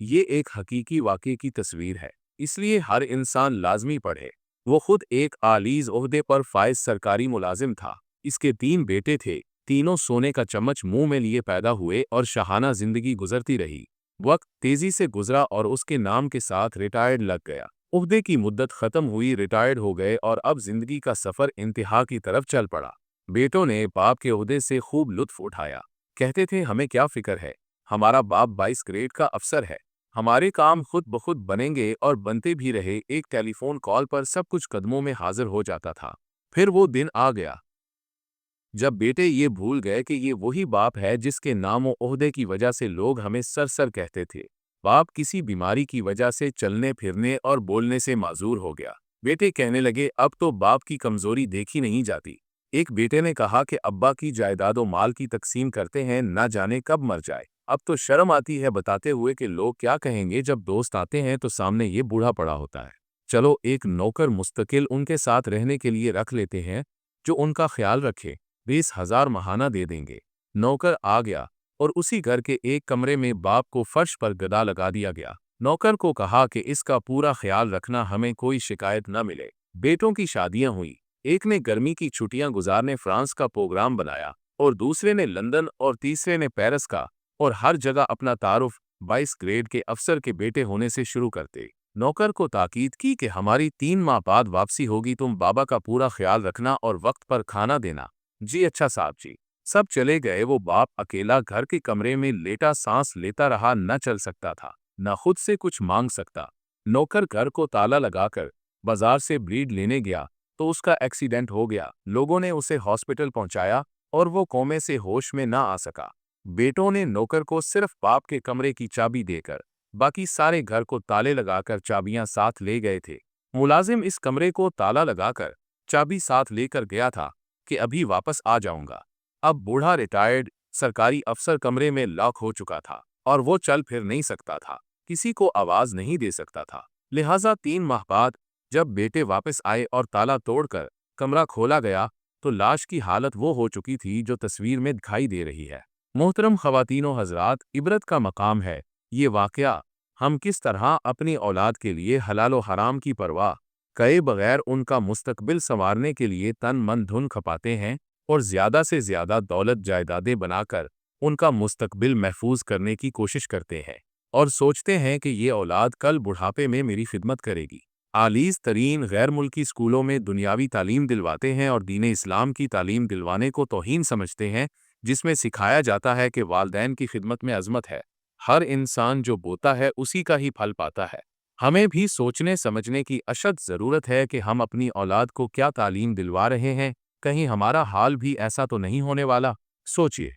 ये एक हकीकी वाक़ये की तस्वीर है, इसलिए हर इंसान लाज़मी पढ़े। वो खुद एक आलीज़ ओहदे पर फ़ाइज़ सरकारी मुलाजिम था। इसके 3 बेटे थे, तीनों सोने का चम्मच मुंह में लिए पैदा हुए और शाहाना ज़िंदगी गुजरती रही। वक्त तेज़ी से गुजरा और उसके नाम के साथ रिटायर्ड लग गया। ओहदे की मुद्दत ख़त्म हुई, रिटायर्ड हो गए और अब ज़िंदगी का सफ़र इंतहा की तरफ चल पड़ा। बेटों ने बाप के ओहदे से खूब लुत्फ़ उठाया। कहते थे, हमें क्या फ़िक्र है, हमारा बाप 22 ग्रेड का अफ़सर है, हमारे काम खुद ब खुद बनेंगे और बनते भी रहे। एक टेलीफोन कॉल पर सब कुछ कदमों में हाजिर हो जाता था। फिर वो दिन आ गया जब बेटे ये भूल गए कि ये वही बाप है जिसके नाम और ओहदे की वजह से लोग हमें सर सर कहते थे। बाप किसी बीमारी की वजह से चलने फिरने और बोलने से माजूर हो गया। बेटे कहने लगे, अब तो बाप की कमजोरी देखी नहीं जाती। एक बेटे ने कहा कि अब्बा की जायदादों माल की तकसीम करते हैं, ना जाने कब मर जाए। अब तो शर्म आती है बताते हुए कि लोग क्या कहेंगे जब दोस्त आते हैं तो सामने ये बूढ़ा पड़ा होता है। चलो एक नौकर मुस्तकिल उनके साथ रहने के लिए रख लेते हैं, जो उनका ख्याल रखे। 20,000 महाना दे देंगे। नौकर आ गया और उसी घर के एक कमरे में बाप को फर्श पर गदा लगा दिया गया। नौकर को कहा कि इसका पूरा ख्याल रखना, हमें कोई शिकायत न मिले। बेटों की शादियां हुई। एक ने गर्मी की छुट्टियां गुजारने फ्रांस का प्रोग्राम बनाया और दूसरे ने लंदन और तीसरे ने पेरिस का। और हर जगह अपना तारुफ 22 ग्रेड के अफसर के बेटे होने से शुरू करते। नौकर को ताकीद की कि हमारी 3 माह बाद वापसी होगी, तुम बाबा का पूरा ख्याल रखना और वक्त पर खाना देना। जी अच्छा साहब जी। सब चले गए। वो बाप अकेला घर के कमरे में लेटा सांस लेता रहा, न चल सकता था, न खुद से कुछ मांग सकता। नौकर घर को ताला लगाकर बाजार से ब्रीड लेने गया तो उसका एक्सीडेंट हो गया। लोगों ने उसे हॉस्पिटल पहुंचाया और वो कोमे से होश में ना आ सका। बेटों ने नौकर को सिर्फ बाप के कमरे की चाबी देकर बाकी सारे घर को ताले लगाकर चाबियां साथ ले गए थे। मुलाजिम इस कमरे को ताला लगाकर चाबी साथ लेकर गया था कि अभी वापस आ जाऊंगा। अब बूढ़ा रिटायर्ड सरकारी अफसर कमरे में लॉक हो चुका था और वो चल फिर नहीं सकता था, किसी को आवाज नहीं दे सकता था। लिहाजा 3 माह बाद जब बेटे वापस आए और ताला तोड़कर कमरा खोला गया तो लाश की हालत वो हो चुकी थी जो तस्वीर में दिखाई दे रही है। मोहतरम ख़वातीनो हज़रात, इबरत का मकाम है ये वाक़या, हम किस तरह अपनी औलाद के लिए हलाल व हराम की परवाह कए बगैर उनका मुस्तकबिल संवारने के लिए तन मन धन खपाते हैं और ज़्यादा से ज़्यादा दौलत जायदादें बनाकर उनका मुस्तकबिल महफूज करने की कोशिश करते हैं और सोचते हैं कि ये औलाद कल बुढ़ापे में मेरी खिदमत करेगी। आलीज़ तरीन गैर मुल्की स्कूलों में दुनियावी तालीम दिलवाते हैं और दीन इस्लाम की तालीम दिलवाने को तौहीन समझते हैं, जिसमें सिखाया जाता है कि वालदैन की खिदमत में अज़मत है। हर इंसान जो बोता है उसी का ही फल पाता है। हमें भी सोचने समझने की अशद ज़रूरत है कि हम अपनी औलाद को क्या तालीम दिलवा रहे हैं, कहीं हमारा हाल भी ऐसा तो नहीं होने वाला। सोचिए।